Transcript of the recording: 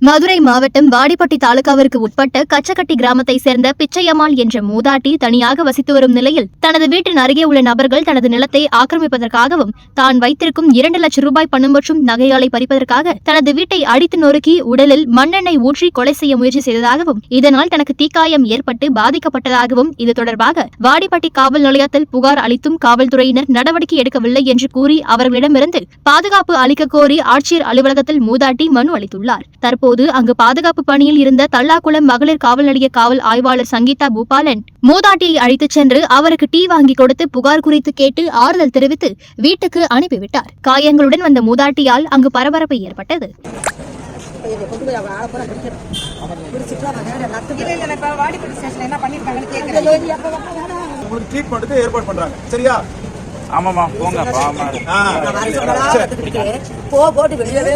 மதுரை மாவட்டம் வாடிப்பட்டி தாலுகாவிற்கு உட்பட்ட கச்சக்கட்டி கிராமத்தை சேர்ந்த பிச்சையம்மாள் என்ற மூதாட்டி தனியாக வசித்து வரும் நிலையில் தனது வீட்டின் அருகே உள்ள நபர்கள் தனது நிலத்தை ஆக்கிரமிப்பதற்காகவும் தான் வைத்திருக்கும் 2 லட்சம் ரூபாய் பணம் மற்றும் நகைகளை பறிப்பதற்காக தனது வீட்டை அடித்து நொறுக்கி உடலில் மண்ணெண்ணெய் ஊற்றி கொலை செய்ய முயற்சி செய்ததாகவும் இதனால் தனக்கு தீக்காயம் ஏற்பட்டு பாதிக்கப்பட்டதாகவும் இது தொடர்பாக வாடிப்பட்டி காவல் நிலையத்தில் புகார் அளித்தும் காவல்துறையினர் நடவடிக்கை எடுக்கவில்லை என்று கூறி அவர்களிடமிருந்து பாதுகாப்பு அளிக்க கோரி ஆட்சியர் அலுவலகத்தில் மூதாட்டி மனு அளித்துள்ளார். தற்போது அங்கு பாதுகாப்பு பணியில் இருந்த தல்லாக்குளம் மகளிர் காவல் நிலைய காவல் ஆய்வாளர் சங்கீதா பூபாலன் மூதாட்டியை அழைத்துச் சென்று அவருக்கு டீ வாங்கி கொடுத்து புகார் குறித்து கேட்டு ஆறுதல் தெரிவித்து வீட்டுக்கு அனுப்பிவிட்டார். காயங்களுடன் வந்த மூதாட்டியால் அங்கு பரபரப்பு ஏற்பட்டது. ஏற்பாடு பண்றாங்க. சரியா? ஆமாமா போங்க போட்டு வெளியவே